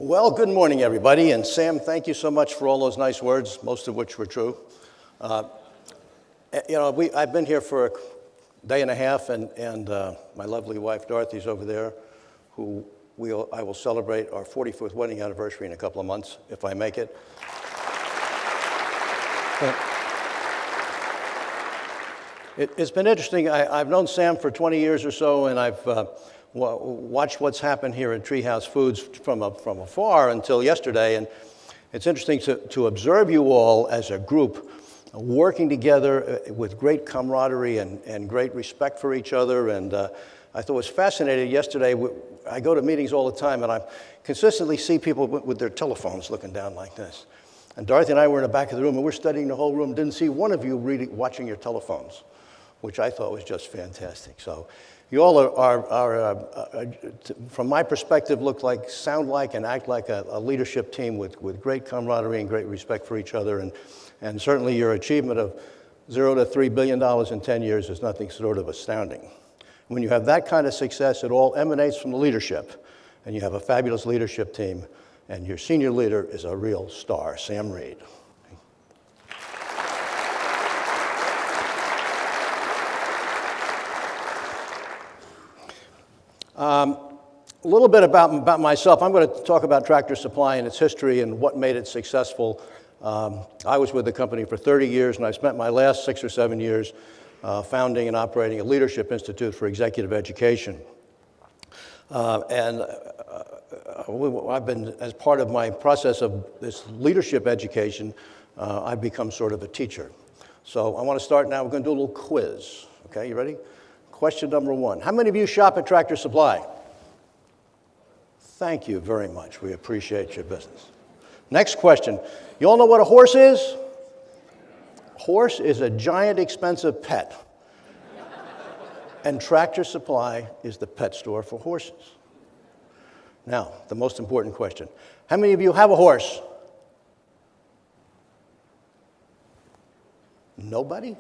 Well, good morning, everybody. And Sam, thank you so much for all those nice words, most of which were true. I've been here for a day and a half, and my lovely wife, Dorothy's over there, who I will celebrate our 45th wedding anniversary in a couple of months, if I make it. It's been interesting. I've known Sam for 20 years or so, and I've watched what's happened here at Treehouse Foods from afar until yesterday. And it's interesting to observe you all as a group working together with great camaraderie and great respect for each other. And I thought it was fascinating yesterday. I go to meetings all the time, and I consistently see people with their telephones looking down like this. And Dorothy and I were in the back of the room, and we're studying the whole room. Didn't see one of you really watching your telephones, which I thought was just fantastic. So you all are from my perspective, sound like, and act like a leadership team with great camaraderie and great respect for each other. And certainly your achievement of $0 to $3 billion in 10 years is nothing short of astounding. When you have that kind of success, it all emanates from the leadership. And you have a fabulous leadership team. And your senior leader is a real star, Sam Reed. A little bit about myself. I'm going to talk about Tractor Supply and its history and what made it successful. I was with the company for 30 years, and I spent my last 6 or 7 years founding and operating a leadership institute for executive education. I've been, as part of my process of this leadership education, I've become sort of a teacher. So I want to start now. We're going to do a little quiz. Okay, you ready? Question number 1. How many of you shop at Tractor Supply? Thank you very much. We appreciate your business. Next question. You all know what a horse is? Horse is a giant, expensive pet. And Tractor Supply is the pet store for horses. Now, the most important question. How many of you have a horse? Nobody?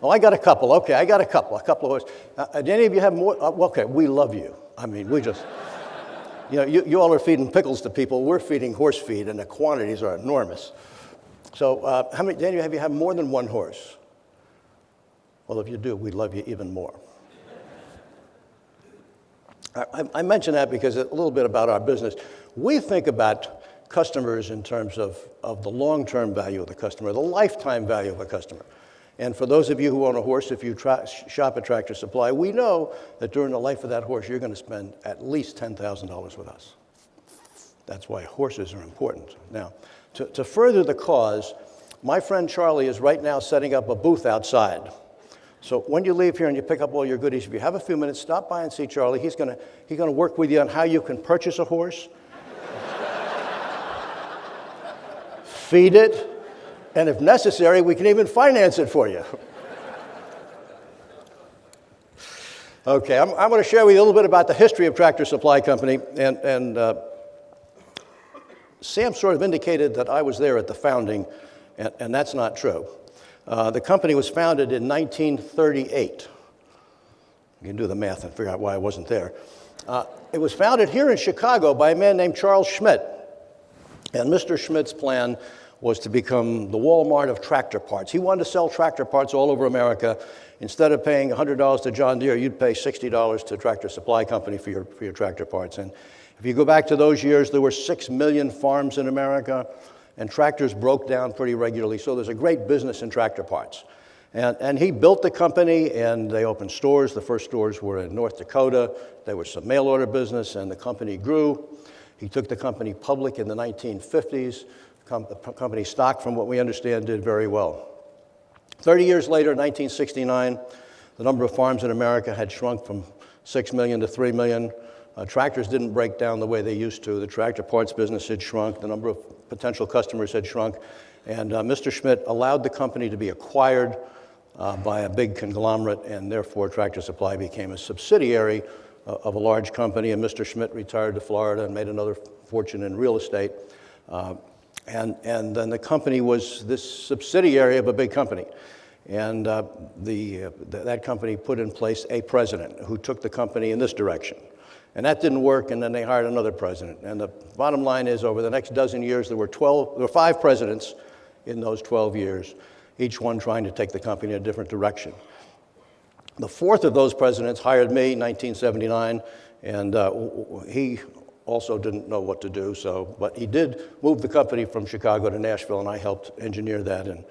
Oh, I got a couple. Okay, I got a couple of horses. Do any of you have more? Okay, we love you. I mean, we just, you all are feeding pickles to people. We're feeding horse feed, and the quantities are enormous. So how many, Daniel, have you had more than one horse? Well, if you do, we love you even more. I mention that because a little bit about our business. We think about customers in terms of the long-term value of the customer, the lifetime value of a customer. And for those of you who own a horse, if you shop at Tractor Supply, we know that during the life of that horse, you're going to spend at least $10,000 with us. That's why horses are important. Now, to further the cause, my friend Charlie is right now setting up a booth outside. So when you leave here and you pick up all your goodies, if you have a few minutes, stop by and see Charlie. He's going to work with you on how you can purchase a horse, feed it, and if necessary, we can even finance it for you. Okay, I'm going to share with you a little bit about the history of Tractor Supply Company. And Sam sort of indicated that I was there at the founding, and that's not true. The company was founded in 1938. You can do the math and figure out why I wasn't there. It was founded here in Chicago by a man named Charles Schmidt. And Mr. Schmidt's plan was to become the Walmart of tractor parts. He wanted to sell tractor parts all over America. Instead of paying $100 to John Deere, you'd pay $60 to Tractor Supply Company for your tractor parts. And if you go back to those years, there were 6 million farms in America, and tractors broke down pretty regularly. So there's a great business in tractor parts. And he built the company, and they opened stores. The first stores were in North Dakota. There was some mail order business, and the company grew. He took the company public in the 1950s. The company stock, from what we understand, did very well. 30 years later, 1969, the number of farms in America had shrunk from 6 million to 3 million. Tractors didn't break down the way they used to. The tractor parts business had shrunk. The number of potential customers had shrunk. And Mr. Schmidt allowed the company to be acquired by a big conglomerate, and therefore Tractor Supply became a subsidiary of a large company. And Mr. Schmidt retired to Florida and made another fortune in real estate. And then the company was this subsidiary of a big company. And that company put in place a president who took the company in this direction. And that didn't work, and then they hired another president. And the bottom line is, over the next dozen years, there were 5 presidents in those 12 years, each one trying to take the company in a different direction. The fourth of those presidents hired me in 1979, and he also didn't know what to do, but he did move the company from Chicago to Nashville, and I helped engineer that, and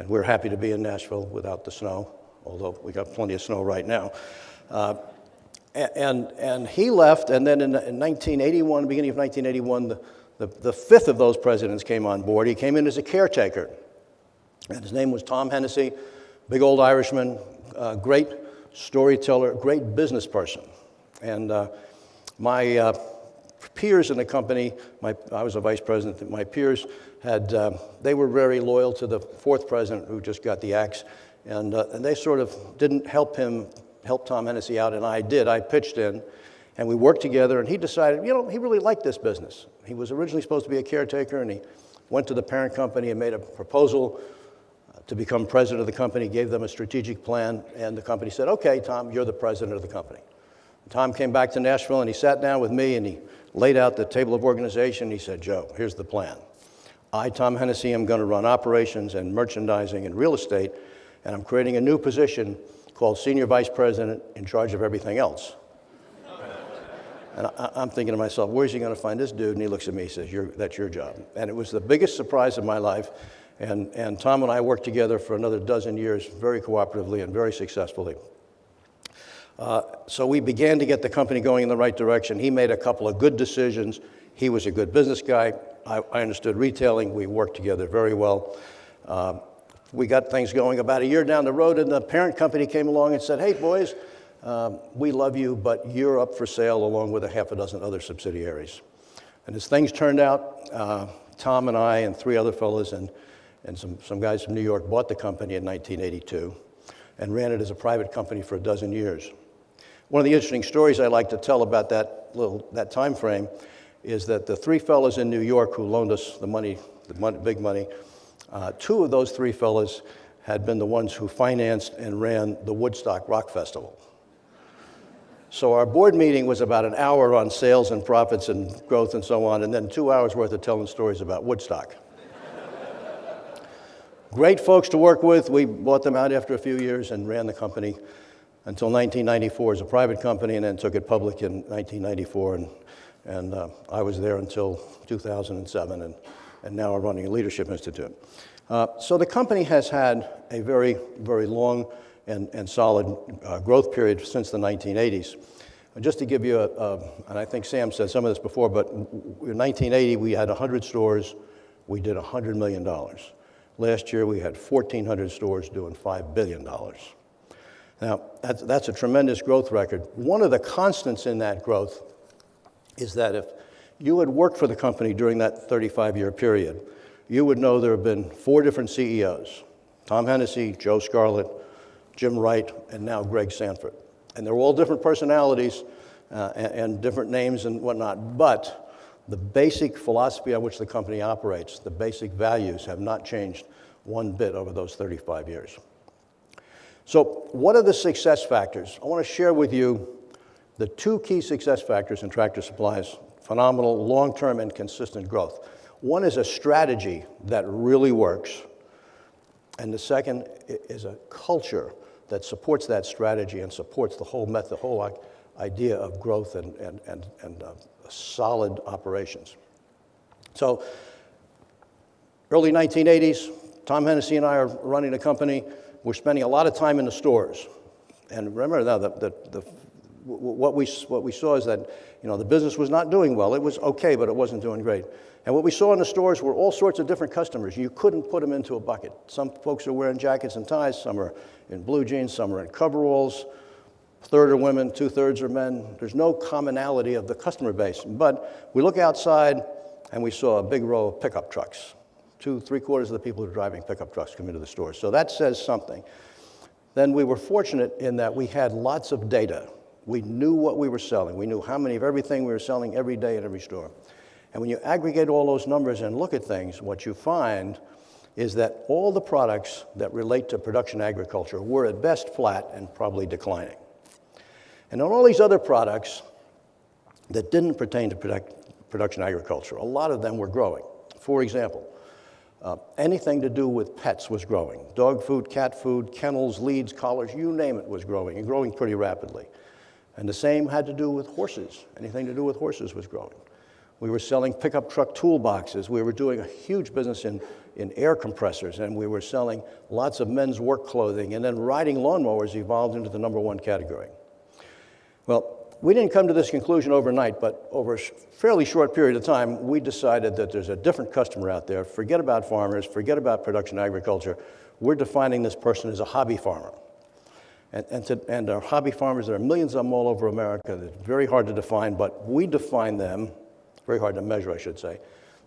we're happy to be in Nashville without the snow, although we got plenty of snow right now. And he left, and then in 1981, beginning of 1981, the fifth of those presidents came on board. He came in as a caretaker, and his name was Tom Hennessy, big old Irishman, great storyteller, great business person. And my peers in the company, I was a vice president, my peers they were very loyal to the fourth president who just got the axe, and they sort of didn't help Tom Hennessy out, and I did. I pitched in, and we worked together, and he decided, he really liked this business. He was originally supposed to be a caretaker, and he went to the parent company and made a proposal to become president of the company, gave them a strategic plan, and the company said, okay, Tom, you're the president of the company. Tom came back to Nashville, and he sat down with me, and he laid out the table of organization. He said, Joe, here's the plan. I, Tom Hennessy, am going to run operations and merchandising and real estate, and I'm creating a new position called Senior Vice President in charge of everything else. And I'm thinking to myself, where's he going to find this dude? And he looks at me and says, that's your job. And it was the biggest surprise of my life. And Tom and I worked together for another dozen years very cooperatively and very successfully. So we began to get the company going in the right direction. He made a couple of good decisions. He was a good business guy. I understood retailing. We worked together very well. We got things going about a year down the road, and the parent company came along and said, hey, boys, we love you, but you're up for sale along with a half a dozen other subsidiaries. And as things turned out, Tom and I and 3 other fellows and some guys from New York bought the company in 1982 and ran it as a private company for a dozen years. One of the interesting stories I like to tell about that time frame is that the 3 fellows in New York who loaned us the money, big money, 2 of those 3 fellows had been the ones who financed and ran the Woodstock Rock Festival. So our board meeting was about an hour on sales and profits and growth and so on, and then 2 hours worth of telling stories about Woodstock. Great folks to work with. We bought them out after a few years and ran the company until 1994 as a private company, and then took it public in 1994, and I was there until 2007, and now I'm running a leadership institute. So the company has had a very, very long and solid growth period since the 1980s. And just to give you and I think Sam said some of this before, but in 1980 we had 100 stores, we did $100 million. Last year we had 1,400 stores doing $5 billion. Now, that's a tremendous growth record. One of the constants in that growth is that if you had worked for the company during that 35-year period, you would know there have been 4 different CEOs: Tom Hennessy, Joe Scarlett, Jim Wright, and now Greg Sanford. And they're all different personalities and different names and whatnot, but the basic philosophy on which the company operates, the basic values, have not changed one bit over those 35 years. So what are the success factors? I want to share with you the 2 key success factors in Tractor Supply's phenomenal long-term and consistent growth. One is a strategy that really works, and the second is a culture that supports that strategy and supports the whole idea of growth and solid operations. So, early 1980s, Tom Hennessy and I are running the company. We're spending a lot of time in the stores. And remember now, what we saw is that the business was not doing well. It was okay, but it wasn't doing great. And what we saw in the stores were all sorts of different customers. You couldn't put them into a bucket. Some folks are wearing jackets and ties, some are in blue jeans, some are in coveralls. 1/3 are women, 2/3 are men. There's no commonality of the customer base. But we look outside and we saw a big row of pickup trucks. 2-3/4 of the people who are driving pickup trucks come into the store. So that says something. Then we were fortunate in that we had lots of data. We knew what we were selling. We knew how many of everything we were selling every day at every store. And when you aggregate all those numbers and look at things, what you find is that all the products that relate to production agriculture were at best flat and probably declining. And on all these other products, that didn't pertain to production agriculture. A lot of them were growing. For example, anything to do with pets was growing. Dog food, cat food, kennels, leads, collars, you name it was growing, and growing pretty rapidly. And the same had to do with horses. Anything to do with horses was growing. We were selling pickup truck toolboxes. We were doing a huge business in air compressors, and we were selling lots of men's work clothing, and then riding lawnmowers evolved into the #1 category. Well, we didn't come to this conclusion overnight, but over a fairly short period of time, we decided that there's a different customer out there. Forget about farmers, forget about production agriculture. We're defining this person as a hobby farmer. And our hobby farmers, there are millions of them all over America. It's very hard to define, but we define them, very hard to measure, I should say.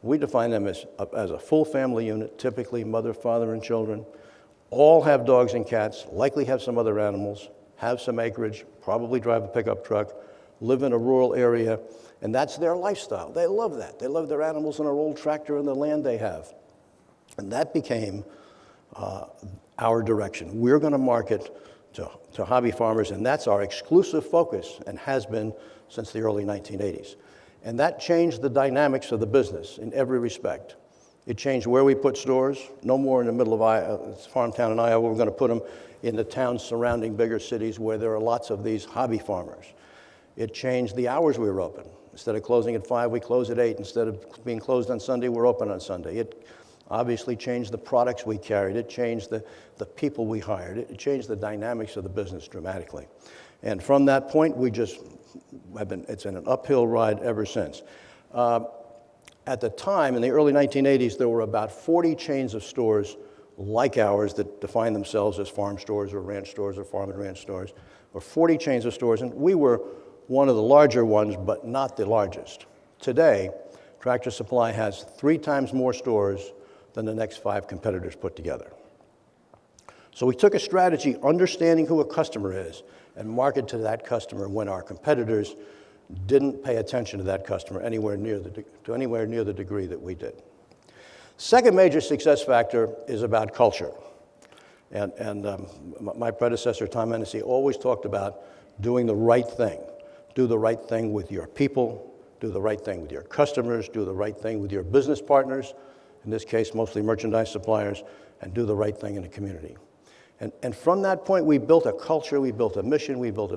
We define them as a full family unit, typically mother, father, and children. All have dogs and cats, likely have some other animals, have some acreage, probably drive a pickup truck, live in a rural area, and that's their lifestyle. They love that. They love their animals and their old tractor and the land they have. And that became our direction. We're going to market to hobby farmers, and that's our exclusive focus and has been since the early 1980s. And that changed the dynamics of the business in every respect. It changed where we put stores. No more in the middle of a farm town in Iowa. We're going to put them in the towns surrounding bigger cities where there are lots of these hobby farmers. It changed the hours we were open. Instead of closing at 5, we close at 8. Instead of being closed on Sunday, we're open on Sunday. It obviously changed the products we carried. It changed the people we hired. It changed the dynamics of the business dramatically. And from that point, it's been an uphill ride ever since. At the time, in the early 1980s, there were about 40 chains of stores like ours that defined themselves as farm stores or ranch stores or farm and ranch stores, or 40 chains of stores, and we were one of the larger ones, but not the largest. Today, Tractor Supply has 3 times more stores than the next 5 competitors put together. So we took a strategy, understanding who a customer is, and market to that customer when our competitors didn't pay attention to that customer anywhere near the degree that we did. Second major success factor is about culture. And my predecessor, Tom Hennessy, always talked about doing the right thing. Do the right thing with your people, do the right thing with your customers, do the right thing with your business partners, in this case, mostly merchandise suppliers, and do the right thing in the community. And from that point, we built a culture, we built a mission, we built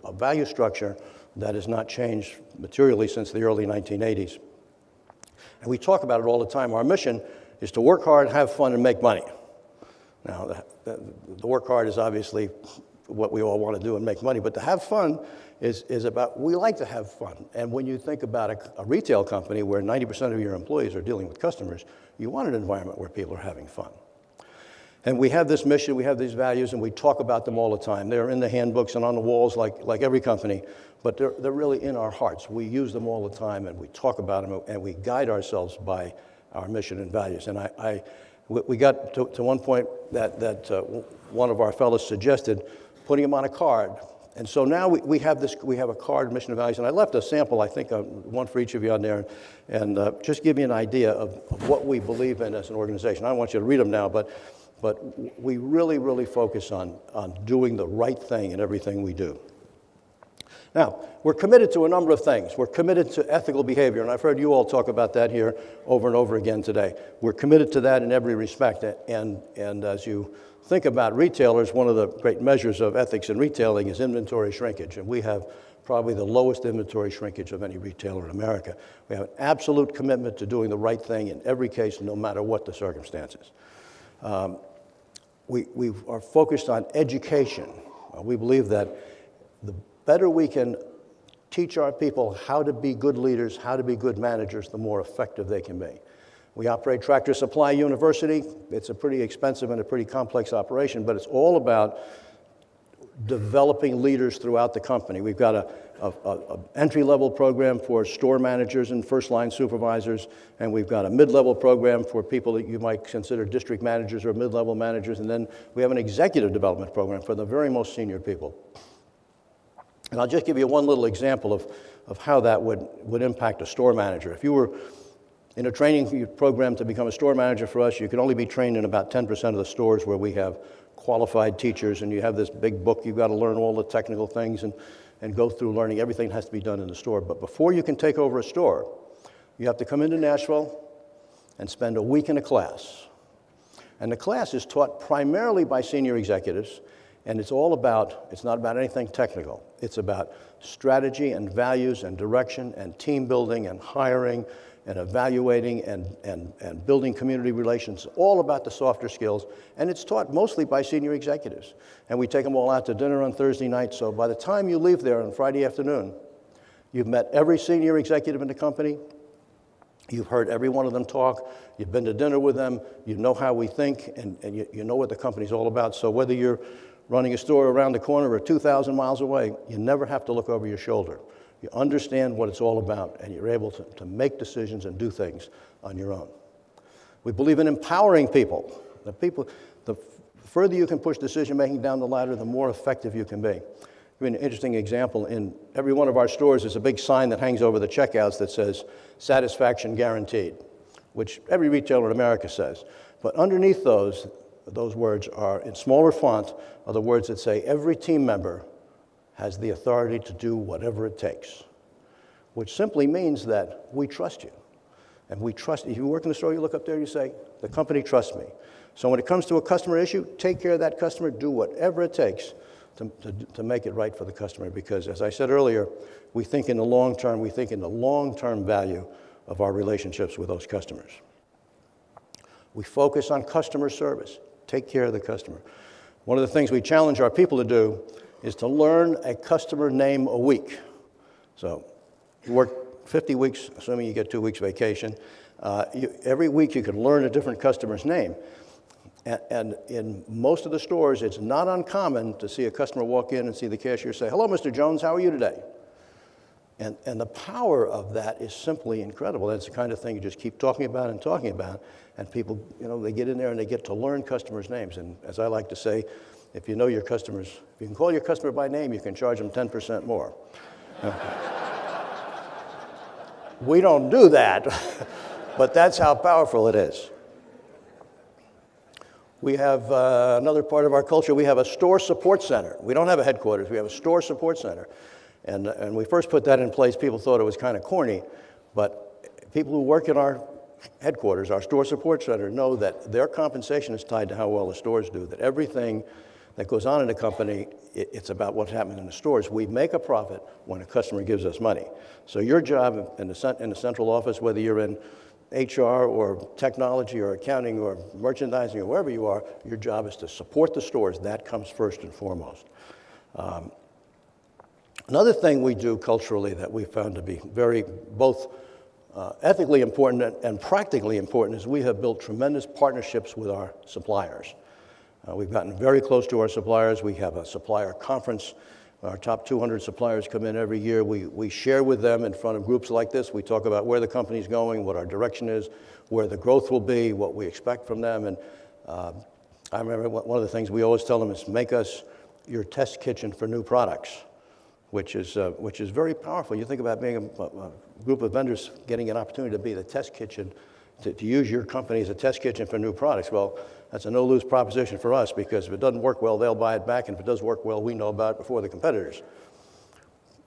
a value structure that has not changed materially since the early 1980s. And we talk about it all the time. Our mission is to work hard, have fun, and make money. Now, the work hard is obviously what we all want to do and make money, but to have fun is about, we like to have fun. And when you think about a retail company where 90% of your employees are dealing with customers, you want an environment where people are having fun. And we have this mission, we have these values, and we talk about them all the time. They're in the handbooks and on the walls like every company, but they're really in our hearts. We use them all the time, and we talk about them, and we guide ourselves by our mission and values. And we got to one point that one of our fellows suggested putting them on a card. And so now we have a card, mission and values, and I left a sample, I think, one for each of you on there, and just give you an idea of what we believe in as an organization. I don't want you to read them now, but we really, really focus on doing the right thing in everything we do. Now, we're committed to a number of things. We're committed to ethical behavior, and I've heard you all talk about that here over and over again today. We're committed to that in every respect, and as you think about retailers, one of the great measures of ethics in retailing is inventory shrinkage, and we have probably the lowest inventory shrinkage of any retailer in America. We have an absolute commitment to doing the right thing in every case, no matter what the circumstances. We are focused on education. We believe that the better we can teach our people how to be good leaders, how to be good managers, the more effective they can be. We operate Tractor Supply University. It's a pretty expensive and a pretty complex operation, but it's all about developing leaders throughout the company. We've got an entry-level program for store managers and first-line supervisors, and we've got a mid-level program for people that you might consider district managers or mid-level managers, and then we have an executive development program for the very most senior people. And I'll just give you one little example of how that would impact a store manager. If you were in a training program to become a store manager for us, you can only be trained in about 10% of the stores where we have qualified teachers, and you have this big book. You've got to learn all the technical things, and and go through learning everything that has to be done in the store. But before you can take over a store, you have to come into Nashville and spend a week in a class. And the class is taught primarily by senior executives, and it's not about anything technical. It's about strategy and values and direction and team building and hiring and evaluating and building community relations, all about the softer skills. And it's taught mostly by senior executives. And we take them all out to dinner on Thursday night, so by the time you leave there on Friday afternoon, you've met every senior executive in the company. You've heard every one of them talk. You've been to dinner with them. You know how we think, and you know what the company's all about. So whether you're running a store around the corner or 2,000 miles away, you never have to look over your shoulder. You understand what it's all about, and you're able to make decisions and do things on your own. We believe in empowering people. The further you can push decision-making down the ladder, the more effective you can be. I mean, an interesting example, in every one of our stores is a big sign that hangs over the checkouts that says, "Satisfaction guaranteed," which every retailer in America says. But underneath those words are, in smaller font, are the words that say, "Every team member has the authority to do whatever it takes," which simply means that we trust you. And we trust, if you work in the store, you look up there, you say, "The company trusts me." So when it comes to a customer issue, take care of that customer, do whatever it takes to make it right for the customer, because as I said earlier, we think in the long term, we think in the long-term value of our relationships with those customers. We focus on customer service. Take care of the customer. One of the things we challenge our people to do is to learn a customer name a week. So you work 50 weeks, assuming you get 2 weeks vacation. Every week you can learn a different customer's name. And in most of the stores, it's not uncommon to see a customer walk in and see the cashier say, "Hello, Mr. Jones, how are you today?" And the power of that is simply incredible. That's the kind of thing you just keep talking about, and people, they get in there and they get to learn customers' names. And as I like to say, if you know your customers, if you can call your customer by name, you can charge them 10% more. We don't do that, but that's how powerful it is. We have another part of our culture. We have a store support center. We don't have a headquarters. We have a store support center. And we first put that in place, people thought it was kind of corny, but people who work in our headquarters, our store support center, know that their compensation is tied to how well the stores do, that everything that goes on in the company, it's about what's happening in the stores. We make a profit when a customer gives us money. So your job in the central office, whether you're in HR or technology or accounting or merchandising or wherever you are, your job is to support the stores. That comes first and foremost. Another thing we do culturally that we found to be very both ethically important and practically important is we have built tremendous partnerships with our suppliers. We've gotten very close to our suppliers. We have a supplier conference. Our top 200 suppliers come in every year. We share with them in front of groups like this. We talk about where the company's going, what our direction is, where the growth will be, what we expect from them. And I remember one of the things we always tell them is make us your test kitchen for new products, which is very powerful. You think about being a group of vendors getting an opportunity to be the test kitchen, to use your company as a test kitchen for new products. Well, that's a no-lose proposition for us, because if it doesn't work well, they'll buy it back, and if it does work well, we know about it before the competitors.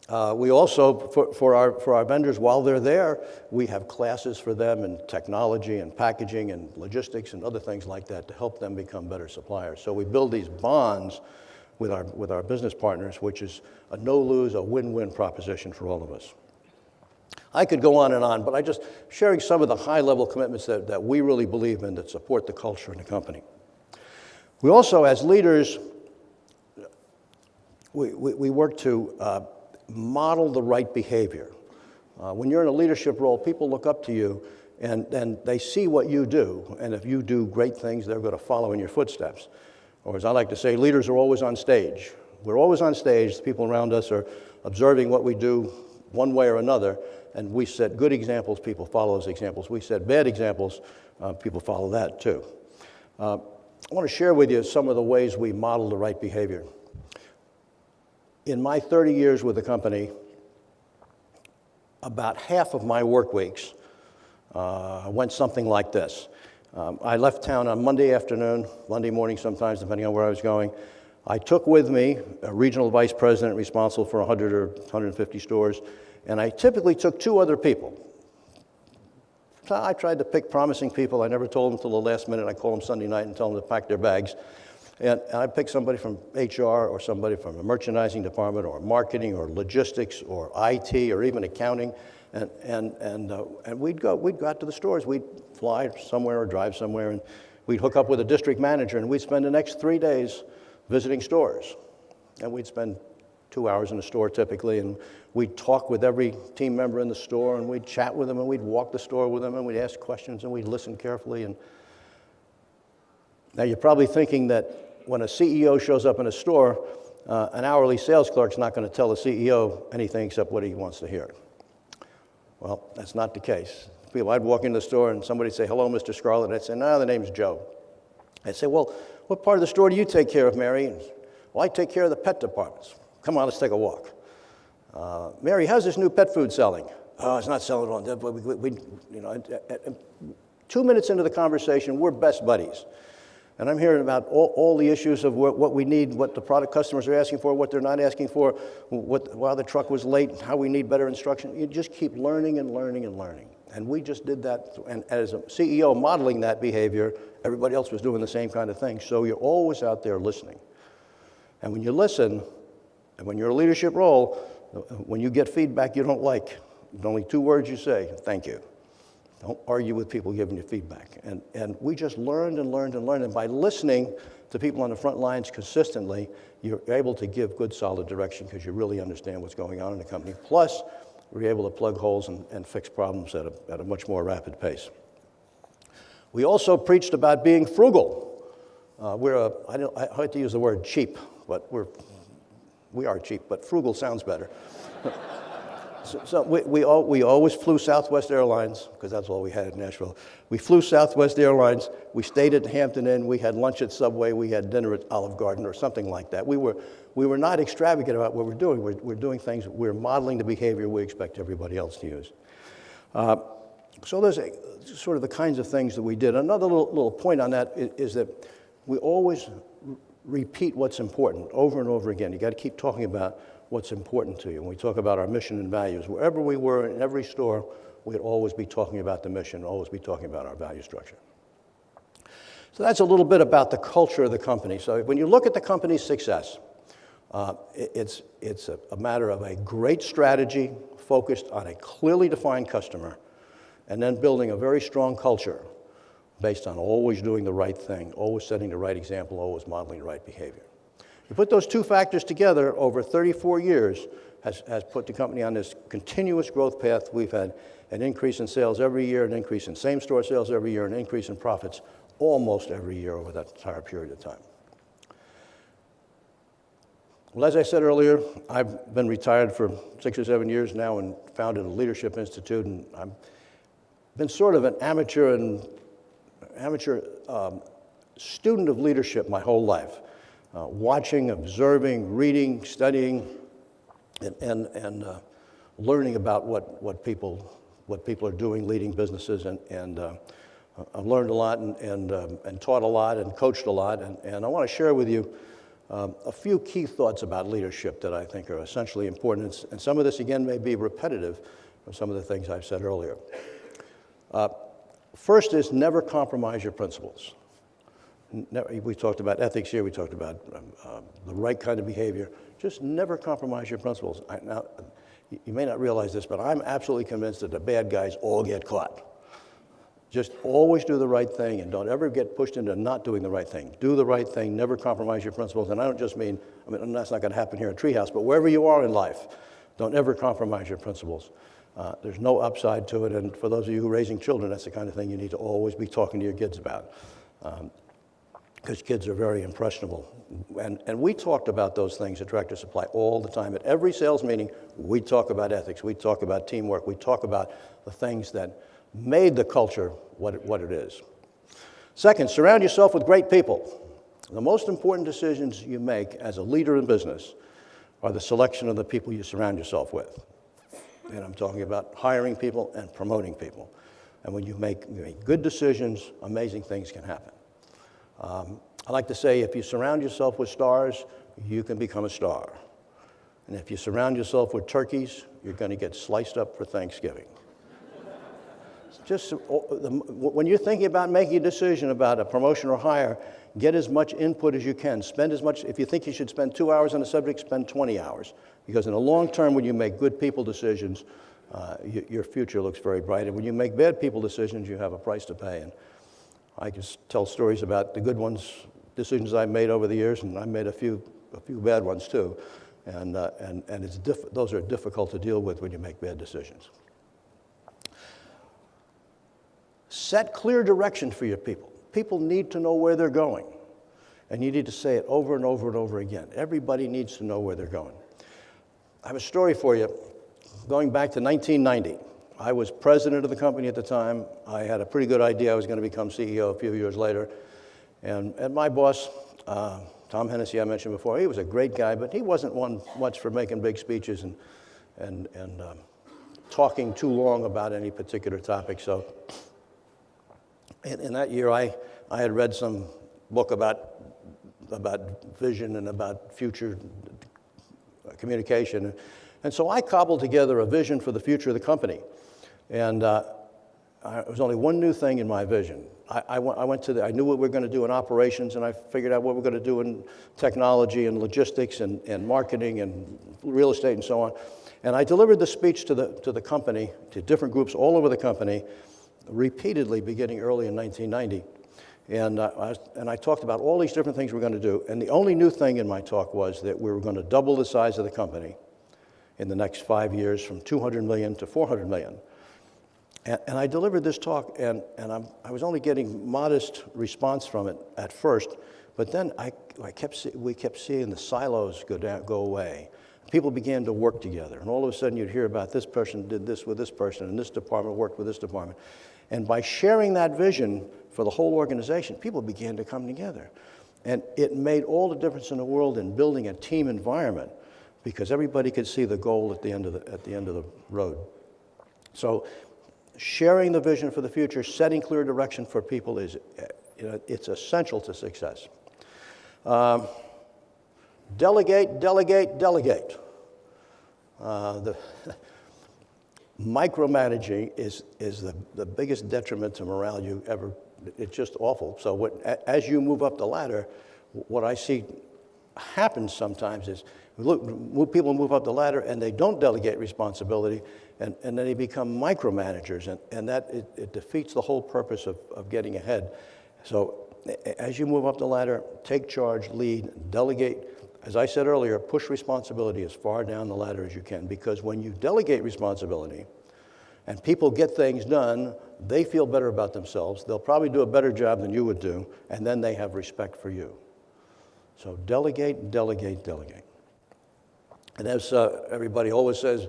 We also, for our vendors, while they're there, we have classes for them in technology and packaging and logistics and other things like that to help them become better suppliers. So we build these bonds with our business partners, which is a no-lose, a win-win proposition for all of us. I could go on, but I just sharing some of the high-level commitments that we really believe in that support the culture in the company. We also, as leaders, we work to model the right behavior. When you're in a leadership role, people look up to you, and they see what you do, and if you do great things, they're going to follow in your footsteps. Or as I like to say, leaders are always on stage. We're always on stage. The people around us are observing what we do one way or another, and we set good examples, people follow those examples. We set bad examples, people follow that too. I want to share with you some of the ways we model the right behavior. In my 30 years with the company, about half of my work weeks went something like this. I left town on Monday afternoon, Monday morning sometimes, depending on where I was going. I took with me a regional vice president responsible for 100 or 150 stores, and I typically took 2 other people. So I tried to pick promising people. I never told them until the last minute. I called them Sunday night and told them to pack their bags. And I picked somebody from HR or somebody from the merchandising department or marketing or logistics or IT or even accounting. And we'd go out to the stores. We'd fly somewhere or drive somewhere, and we'd hook up with a district manager, and we'd spend the next 3 days visiting stores. And we'd spend 2 hours in the store typically, and we'd talk with every team member in the store, and we'd chat with them, and we'd walk the store with them, and we'd ask questions, and we'd listen carefully. And now you're probably thinking that when a CEO shows up in a store, an hourly sales clerk's not going to tell the CEO anything except what he wants to hear. Well, that's not the case. I'd walk into the store and somebody'd say, "Hello, Mr. Scarlett." I'd say, "No, the name's Joe." I'd say, "Well, what part of the store do you take care of, Mary?" And, "Well, I take care of the pet departments." "Come on, let's take a walk." "Mary, how's this new pet food selling?" "Oh, it's not selling well." 2 minutes into the conversation, we're best buddies. And I'm hearing about all the issues of what we need, what the product customers are asking for, what they're not asking for, why the truck was late, how we need better instruction. You just keep learning and learning and learning. And we just did that. And as a CEO modeling that behavior, everybody else was doing the same kind of thing. So you're always out there listening. And when you listen, and when you're in a leadership role, when you get feedback you don't like, there's only 2 words you say: "Thank you." Don't argue with people giving you feedback. And we just learned and learned and learned. And by listening to people on the front lines consistently, you're able to give good, solid direction because you really understand what's going on in the company. Plus, we're able to plug holes and fix problems at a much more rapid pace. We also preached about being frugal. I hate to use the word cheap, but we are cheap, but frugal sounds better. So we always flew Southwest Airlines, because that's all we had in Nashville. We flew Southwest Airlines. We stayed at Hampton Inn. We had lunch at Subway. We had dinner at Olive Garden or something like that. We were not extravagant about what we're doing. We're doing things, we're modeling the behavior we expect everybody else to use. So those are sort of the kinds of things that we did. Another little point on that is that we always repeat what's important over and over again. You got to keep talking about what's important to you. When we talk about our mission and values, wherever we were in every store, we'd always be talking about the mission, always be talking about our value structure. So that's a little bit about the culture of the company. So when you look at the company's success, it's a matter of a great strategy focused on a clearly defined customer, and then building a very strong culture based on always doing the right thing, always setting the right example, always modeling the right behavior. You put those 2 factors together over 34 years has put the company on this continuous growth path. We've had an increase in sales every year, an increase in same-store sales every year, an increase in profits almost every year over that entire period of time. Well, as I said earlier, I've been retired for 6 or 7 years now and founded a leadership institute, and I've been sort of an amateur student of leadership my whole life. Watching, observing, reading, studying, and learning about what people are doing, leading businesses, and I've learned a lot and taught a lot and coached a lot, and I want to share with you a few key thoughts about leadership that I think are essentially important, and some of this again may be repetitive of some of the things I've said earlier. First is never compromise your principles. We talked about ethics here. We talked about the right kind of behavior. Just never compromise your principles. Now, you may not realize this, but I'm absolutely convinced that the bad guys all get caught. Just always do the right thing and don't ever get pushed into not doing the right thing. Do the right thing. Never compromise your principles. And I don't just mean, that's not going to happen here at Treehouse, but wherever you are in life, don't ever compromise your principles. There's no upside to it. And for those of you who are raising children, that's the kind of thing you need to always be talking to your kids about. Because kids are very impressionable. And we talked about those things at Tractor Supply all the time. At every sales meeting, we talk about ethics, we talk about teamwork, we talk about the things that made the culture what it is. Second, surround yourself with great people. The most important decisions you make as a leader in business are the selection of the people you surround yourself with. And I'm talking about hiring people and promoting people. And when you make good decisions, amazing things can happen. I like to say, if you surround yourself with stars, you can become a star. And if you surround yourself with turkeys, you're going to get sliced up for Thanksgiving. Just when you're thinking about making a decision about a promotion or hire, get as much input as you can. Spend as much, if you think you should spend 2 hours on a subject, spend 20 hours. Because in the long term, when you make good people decisions, your future looks very bright. And when you make bad people decisions, you have a price to pay. And I just tell stories about the good ones, decisions I've made over the years, and I made a few bad ones too. And those are difficult to deal with when you make bad decisions. Set clear direction for your people. People need to know where they're going. And you need to say it over and over and over again. Everybody needs to know where they're going. I have a story for you. Going back to 1990, I was president of the company at the time. I had a pretty good idea I was going to become CEO a few years later. And my boss, Tom Hennessy, I mentioned before, he was a great guy, but he wasn't one much for making big speeches and talking too long about any particular topic. So in that year, I had read some book about vision and about future communication. And so I cobbled together a vision for the future of the company. And there was only one new thing in my vision. I knew what we were going to do in operations, and I figured out what we're going to do in technology and logistics and marketing and real estate and so on. And I delivered the speech to the company, to different groups all over the company, repeatedly beginning early in 1990. And I talked about all these different things we're going to do. And the only new thing in my talk was that we were going to double the size of the company in the next 5 years from 200 million to 400 million. And I delivered this talk, and I was only getting modest response from it at first, but then we kept seeing the silos go away. People began to work together, and all of a sudden you'd hear about this person did this with this person, and this department worked with this department. And by sharing that vision for the whole organization, people began to come together. And it made all the difference in the world in building a team environment, because everybody could see the goal at the end of the road. So sharing the vision for the future, setting clear direction for people is, it's essential to success. Delegate, delegate, delegate. Micromanaging is the biggest detriment to morale you ever. It's just awful. So as you move up the ladder, what I see happens sometimes is people move up the ladder and they don't delegate responsibility, and then they become micromanagers, and that it defeats the whole purpose of getting ahead. So as you move up the ladder, take charge, lead, delegate. As I said earlier, push responsibility as far down the ladder as you can, because when you delegate responsibility and people get things done, they feel better about themselves. They'll probably do a better job than you would do, and then they have respect for you. So delegate, delegate, delegate. And as everybody always says,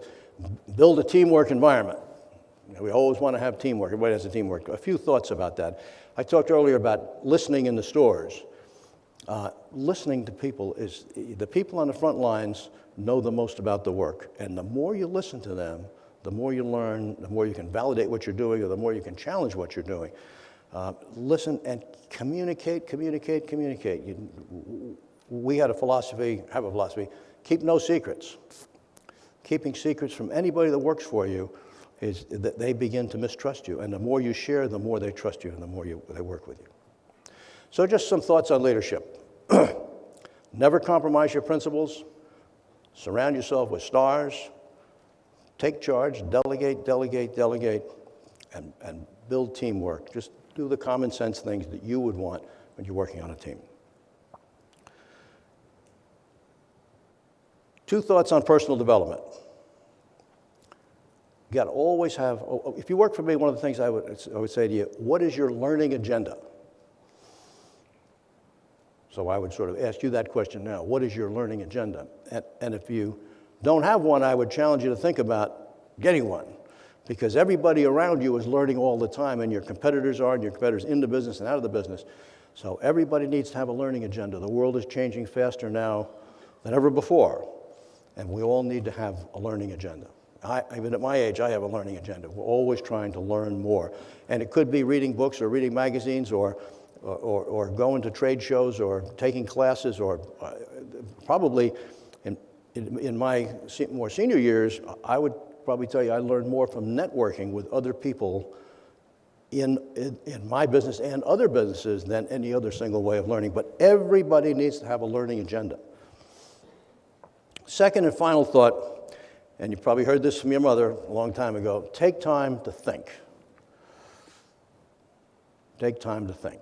build a teamwork environment. We always want to have teamwork. Everybody has a teamwork. A few thoughts about that. I talked earlier about listening in the stores. Listening to people is, the people on the front lines know the most about the work. And the more you listen to them, the more you learn, the more you can validate what you're doing, or the more you can challenge what you're doing. Listen and communicate, communicate, communicate. We have a philosophy, keep no secrets. Keeping secrets from anybody that works for you is that they begin to mistrust you. And the more you share, the more they trust you, and the more they work with you. So just some thoughts on leadership. Never compromise your principles. Surround yourself with stars. Take charge, delegate, delegate, delegate, and build teamwork. Just do the common sense things that you would want when you're working on a team. 2 thoughts on personal development. You got to always have, if you work for me, one of the things I would say to you, what is your learning agenda? So I would sort of ask you that question now. What is your learning agenda? And if you don't have one, I would challenge you to think about getting one, because everybody around you is learning all the time, and your competitors are, and your competitors in the business and out of the business. So everybody needs to have a learning agenda. The world is changing faster now than ever before, and we all need to have a learning agenda. Even at my age, I have a learning agenda. We're always trying to learn more. And it could be reading books or reading magazines or or going to trade shows or taking classes, or probably in my more senior years, I would probably tell you I learned more from networking with other people in my business and other businesses than any other single way of learning. But everybody needs to have a learning agenda. Second and final thought, and you probably heard this from your mother a long time ago, take time to think. Take time to think.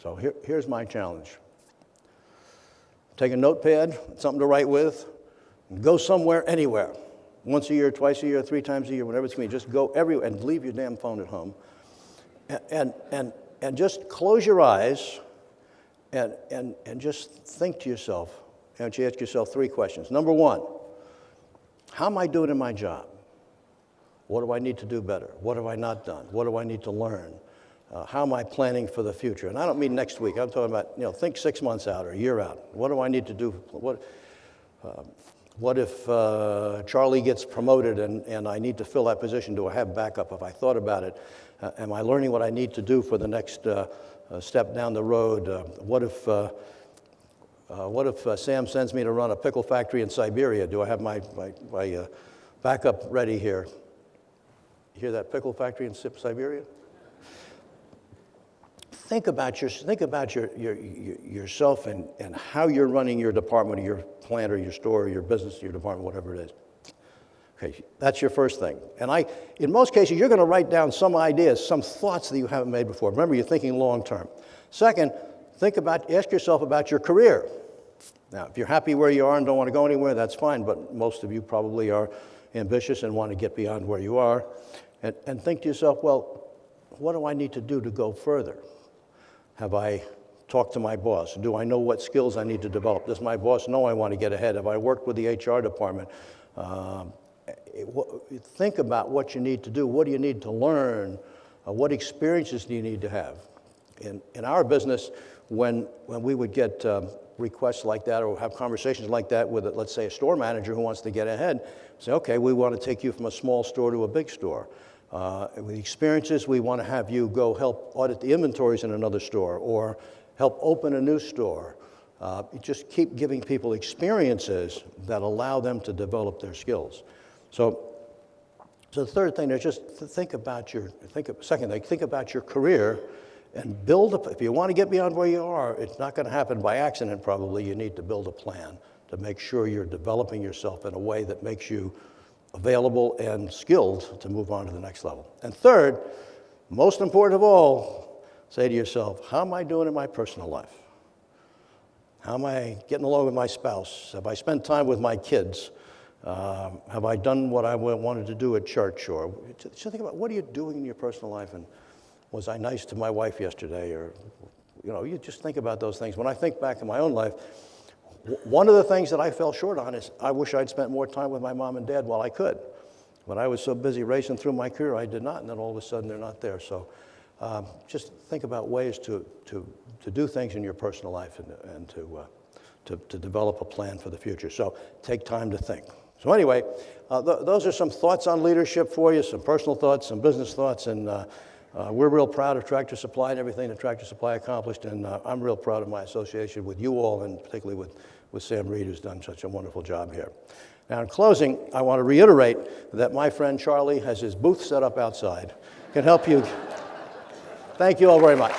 So here's my challenge. Take a notepad, something to write with, and go somewhere, anywhere. Once a year, twice a year, 3 times a year, whatever it's going to be. Just go everywhere and leave your damn phone at home. And just close your eyes and just think to yourself. And you ask yourself 3 questions. Number 1, how am I doing in my job? What do I need to do better? What have I not done? What do I need to learn? How am I planning for the future? And I don't mean next week. I'm talking about, think 6 months out or a year out. What do I need to do? What if Charlie gets promoted and I need to fill that position? Do I have backup? Have I thought about it? Am I learning what I need to do for the next step down the road? What if Sam sends me to run a pickle factory in Siberia? Do I have my backup ready here? You hear that, pickle factory in Siberia? Think about yourself and how you're running your department or your plant or your store or your business or your department, whatever it is. Okay, that's your first thing. And in most cases, you're going to write down some ideas, some thoughts that you haven't made before. Remember, you're thinking long term. Second, ask yourself about your career. Now, if you're happy where you are and don't want to go anywhere, that's fine, but most of you probably are ambitious and want to get beyond where you are. And think to yourself, well, what do I need to do to go further? Have I talked to my boss? Do I know what skills I need to develop? Does my boss know I want to get ahead? Have I worked with the HR department? Think about what you need to do. What do you need to learn? What experiences do you need to have? In our business, when we would get requests like that or have conversations like that with, let's say, a store manager who wants to get ahead, say, okay, we want to take you from a small store to a big store. With experiences, we want to have you go help audit the inventories in another store or help open a new store. You just keep giving people experiences that allow them to develop their skills. So the third thing is just think about your career and if you want to get beyond where you are, it's not going to happen by accident probably. You need to build a plan to make sure you're developing yourself in a way that makes you available and skilled to move on to the next level. And third, most important of all, say to yourself, how am I doing in my personal life? How am I getting along with my spouse? Have I spent time with my kids? Have I done what I wanted to do at church? Or just think about, what are you doing in your personal life? And was I nice to my wife yesterday? Or, you just think about those things. When I think back in my own life, one of the things that I fell short on is I wish I'd spent more time with my mom and dad while I could. But I was so busy racing through my career, I did not, and then all of a sudden they're not there. So just think about ways to do things in your personal life and to develop a plan for the future. So take time to think. So anyway, those are some thoughts on leadership for you, some personal thoughts, some business thoughts, and we're real proud of Tractor Supply and everything that Tractor Supply accomplished, and I'm real proud of my association with you all, and particularly with Sam Reed, who's done such a wonderful job here. Now, in closing, I want to reiterate that my friend Charlie has his booth set up outside. Can help you. Thank you all very much.